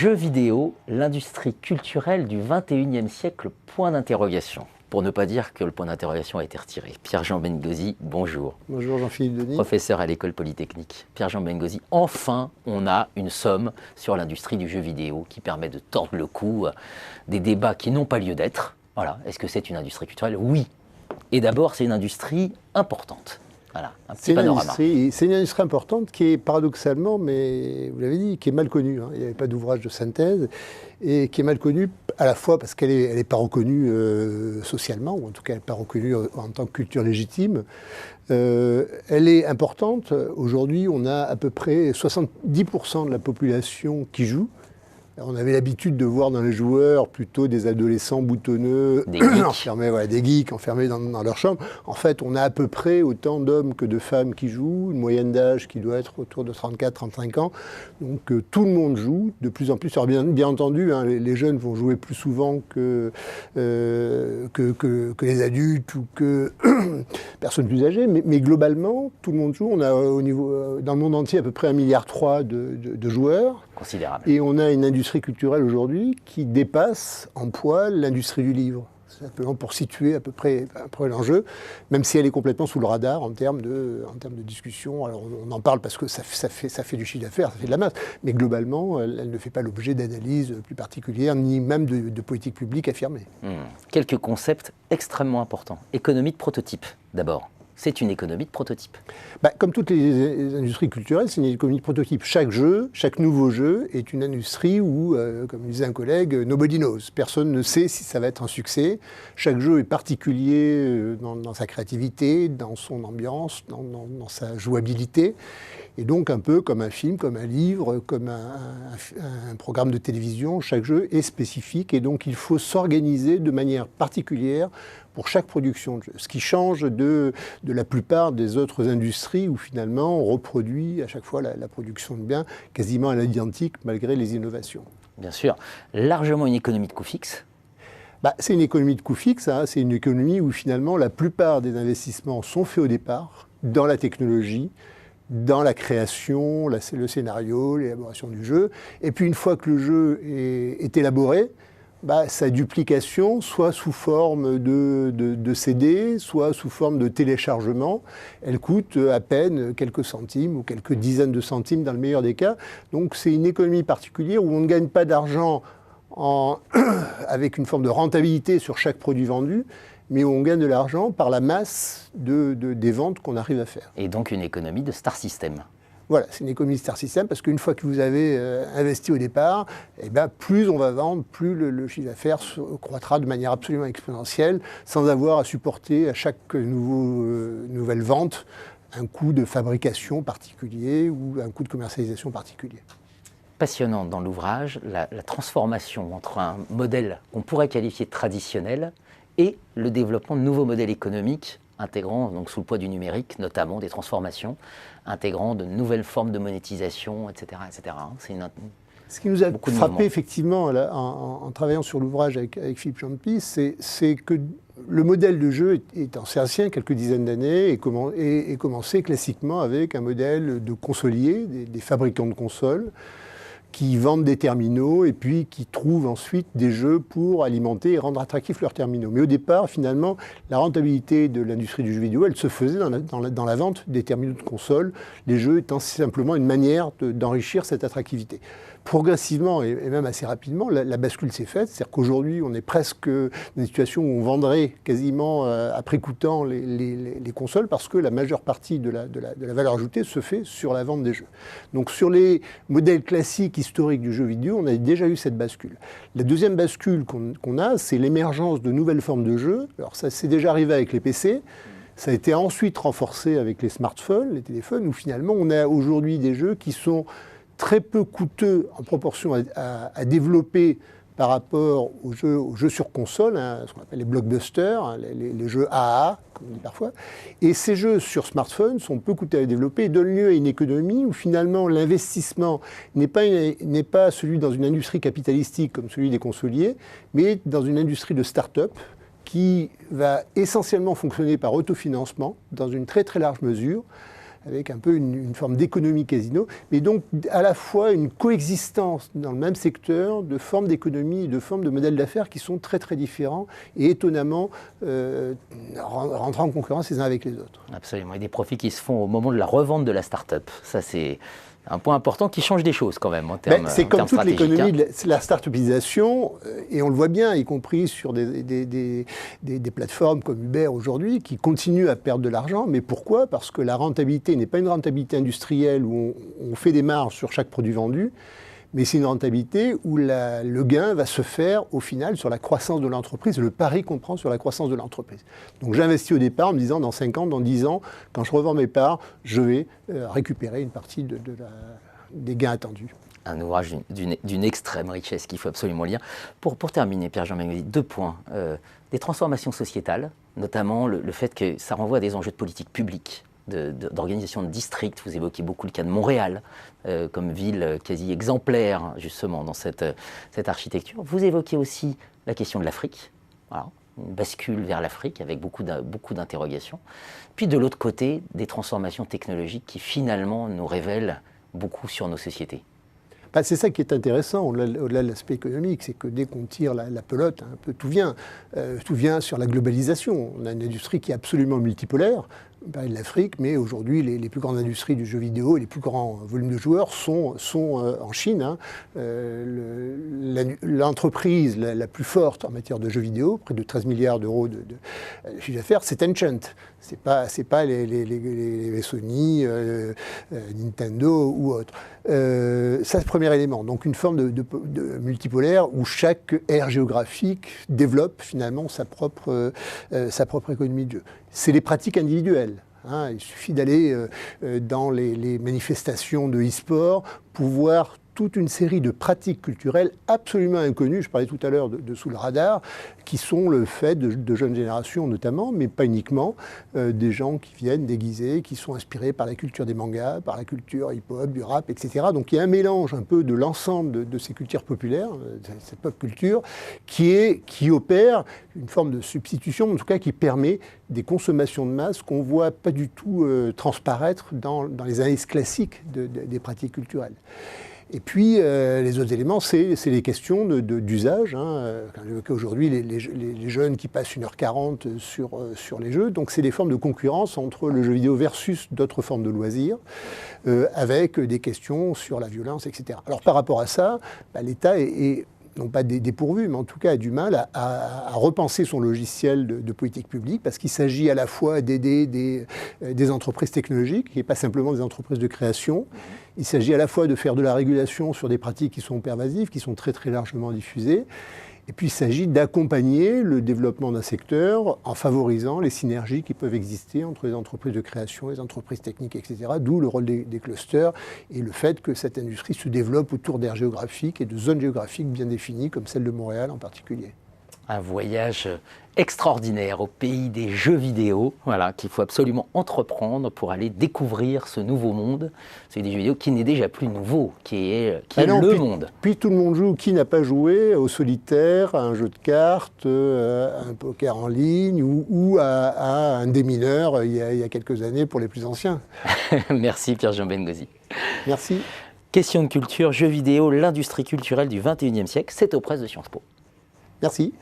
Jeux vidéo, l'industrie culturelle du 21e siècle, point d'interrogation. Pour ne pas dire que le point d'interrogation a été retiré. Pierre-Jean Bengozi, bonjour. Bonjour Jean-Philippe Denis. Professeur à l'École Polytechnique. Pierre-Jean Bengozi, enfin, on a une somme sur l'industrie du jeu vidéo qui permet de tordre le cou des débats qui n'ont pas lieu d'être. Voilà. Est-ce que c'est une industrie culturelle? Oui. Et d'abord, c'est une industrie importante. Voilà, un petit panorama. C'est une industrie importante qui est paradoxalement, mais vous l'avez dit, qui est mal connue. Il n'y avait pas d'ouvrage de synthèse et qui est mal connue à la fois parce qu'elle n'est pas reconnue socialement, ou en tout cas elle n'est pas reconnue en tant que culture légitime. Elle est importante. Aujourd'hui, on a à peu près 70% de la population qui joue. On avait l'habitude de voir dans les joueurs plutôt des adolescents boutonneux, des geeks enfermés dans leur chambre. En fait, on a à peu près autant d'hommes que de femmes qui jouent, une moyenne d'âge qui doit être autour de 34-35 ans. Donc tout le monde joue, de plus en plus. Alors bien entendu, les jeunes vont jouer plus souvent que les adultes ou que personnes plus âgées, mais globalement, tout le monde joue. On a dans le monde entier à peu près 1,3 milliard de joueurs. Considérable. Et on a une industrie culturelle aujourd'hui qui dépasse en poids l'industrie du livre. C'est simplement pour situer à peu près l'enjeu, même si elle est complètement sous le radar en termes de discussion. Alors on en parle parce que ça fait du chiffre d'affaires, ça fait de la masse, mais globalement, elle ne fait pas l'objet d'analyses plus particulières, ni même de politique publique affirmée. Quelques concepts extrêmement importants. Économie de prototype, d'abord. C'est une économie de prototype. Comme toutes les industries culturelles, c'est une économie de prototype. Chaque jeu, chaque nouveau jeu est une industrie où, comme disait un collègue, nobody knows. Personne ne sait si ça va être un succès. Chaque jeu est particulier dans sa créativité, dans son ambiance, dans sa jouabilité. Et donc un peu comme un film, comme un livre, comme un programme de télévision, chaque jeu est spécifique et donc il faut s'organiser de manière particulière pour chaque production de jeu. Ce qui change de la plupart des autres industries où finalement on reproduit à chaque fois la production de biens quasiment à l'identique malgré les innovations. Bien sûr, largement une économie de coût fixe. C'est une économie de coût fixe, c'est une économie où finalement la plupart des investissements sont faits au départ dans la technologie, dans la création, le scénario, l'élaboration du jeu. Et puis une fois que le jeu est élaboré, sa duplication, soit sous forme de CD, soit sous forme de téléchargement, elle coûte à peine quelques centimes ou quelques dizaines de centimes dans le meilleur des cas. Donc c'est une économie particulière où on ne gagne pas d'argent avec une forme de rentabilité sur chaque produit vendu, mais où on gagne de l'argent par la masse des ventes qu'on arrive à faire. Et donc une économie de star system. Voilà, c'est une économie de star system parce qu'une fois que vous avez investi au départ, plus on va vendre, plus le chiffre d'affaires croîtra de manière absolument exponentielle, sans avoir à supporter à chaque nouvelle vente un coût de fabrication particulier ou un coût de commercialisation particulier. Passionnant dans l'ouvrage, la transformation entre un modèle qu'on pourrait qualifier de traditionnel et le développement de nouveaux modèles économiques intégrant, donc sous le poids du numérique, notamment des transformations, intégrant de nouvelles formes de monétisation, etc. etc. Ce qui nous a frappé effectivement en travaillant sur l'ouvrage avec Philippe Champy, c'est que le modèle de jeu est ancien, quelques dizaines d'années, et commencé classiquement avec un modèle de consoliers, des fabricants de consoles, qui vendent des terminaux et puis qui trouvent ensuite des jeux pour alimenter et rendre attractifs leurs terminaux. Mais au départ, finalement, la rentabilité de l'industrie du jeu vidéo, elle se faisait dans la vente des terminaux de consoles, les jeux étant simplement une manière d'enrichir cette attractivité. Progressivement et même assez rapidement, la bascule s'est faite, c'est-à-dire qu'aujourd'hui, on est presque dans une situation où on vendrait quasiment après coûtant les consoles parce que la majeure partie de la valeur ajoutée se fait sur la vente des jeux. Donc sur les modèles classiques historiques du jeu vidéo, on a déjà eu cette bascule. La deuxième bascule qu'on a, c'est l'émergence de nouvelles formes de jeux. Alors ça s'est déjà arrivé avec les PC, ça a été ensuite renforcé avec les smartphones, les téléphones, où finalement on a aujourd'hui des jeux qui sont très peu coûteux en proportion à développer par rapport aux jeux sur console, ce qu'on appelle les blockbusters, les jeux AAA, comme on dit parfois. Et ces jeux sur smartphone sont peu coûteux à développer et donnent lieu à une économie où finalement l'investissement n'est pas celui dans une industrie capitalistique comme celui des consoliers, mais dans une industrie de start-up qui va essentiellement fonctionner par autofinancement dans une très très large mesure, avec un peu une forme d'économie casino, mais donc à la fois une coexistence dans le même secteur de formes d'économie et de formes de modèles d'affaires qui sont très très différents et étonnamment rentrant en concurrence les uns avec les autres. Absolument, et des profits qui se font au moment de la revente de la start-up. Ça, c'est un point important qui change des choses quand même en termes c'est comme toute l'économie de la start-upisation, et on le voit bien, y compris sur des plateformes comme Uber aujourd'hui, qui continuent à perdre de l'argent. Mais pourquoi? Parce que la rentabilité n'est pas une rentabilité industrielle où on fait des marges sur chaque produit vendu, mais c'est une rentabilité où le gain va se faire au final sur la croissance de l'entreprise, le pari qu'on prend sur la croissance de l'entreprise. Donc j'investis au départ en me disant dans 5 ans, dans 10 ans, quand je revends mes parts, je vais récupérer une partie des gains attendus. Un ouvrage d'une extrême richesse qu'il faut absolument lire. Pour terminer, Pierre-Jean Bengozzi, 2 points. Des transformations sociétales, notamment le fait que ça renvoie à des enjeux de politique publique, d'organisation de districts. Vous évoquez beaucoup le cas de Montréal comme ville quasi exemplaire justement dans cette architecture. Vous évoquez aussi la question de l'Afrique, voilà, une bascule vers l'Afrique avec beaucoup d'interrogations. Puis de l'autre côté, des transformations technologiques qui finalement nous révèlent beaucoup sur nos sociétés. C'est ça qui est intéressant, au-delà de l'aspect économique, c'est que dès qu'on tire la pelote, un peu tout vient. Tout vient sur la globalisation. On a une industrie qui est absolument multipolaire. On parlait de l'Afrique, mais aujourd'hui, les plus grandes industries du jeu vidéo, les plus grands volumes de joueurs sont en Chine. Hein. L'entreprise la plus forte en matière de jeux vidéo, près de 13 milliards d'euros de chiffre d'affaires, c'est Tencent. C'est pas les Sony, Nintendo ou autres. Ça, c'est le premier élément. Donc une forme de multipolaire où chaque aire géographique développe finalement sa propre économie de jeu. C'est les pratiques individuelles. Hein. Il suffit d'aller dans les manifestations de e-sport pour voir toute une série de pratiques culturelles absolument inconnues, je parlais tout à l'heure de sous le radar, qui sont le fait de jeunes générations notamment, mais pas uniquement, des gens qui viennent déguisés, qui sont inspirés par la culture des mangas, par la culture hip-hop, du rap, etc. Donc il y a un mélange un peu de l'ensemble de ces cultures populaires, de cette pop culture, qui opère une forme de substitution, en tout cas qui permet des consommations de masse qu'on ne voit pas du tout transparaître dans les analyses classiques des pratiques culturelles. Et puis, les autres éléments, c'est les questions d'usage. Hein. Quand j'évoquais aujourd'hui les jeunes qui passent 1h40 sur les jeux. Donc, c'est des formes de concurrence entre le jeu vidéo versus d'autres formes de loisirs, avec des questions sur la violence, etc. Alors, par rapport à ça, l'État est non pas dépourvu, mais en tout cas a du mal à repenser son logiciel de politique publique, parce qu'il s'agit à la fois d'aider des entreprises technologiques, et pas simplement des entreprises de création. Il s'agit à la fois de faire de la régulation sur des pratiques qui sont pervasives, qui sont très très largement diffusées. Et puis il s'agit d'accompagner le développement d'un secteur en favorisant les synergies qui peuvent exister entre les entreprises de création, les entreprises techniques, etc. D'où le rôle des clusters et le fait que cette industrie se développe autour d'aires géographiques et de zones géographiques bien définies, comme celle de Montréal en particulier. Un voyage extraordinaire au pays des jeux vidéo, voilà, qu'il faut absolument entreprendre pour aller découvrir ce nouveau monde, celui des jeux vidéo qui n'est déjà plus nouveau, qui est le monde. Puis tout le monde joue, qui n'a pas joué au solitaire, à un jeu de cartes, à un poker en ligne ou à un démineur il y a quelques années pour les plus anciens. Merci Pierre-Jean Bengozzi. Merci. Question de culture, jeux vidéo, l'industrie culturelle du XXIe siècle, c'est aux presses de Sciences Po. Merci.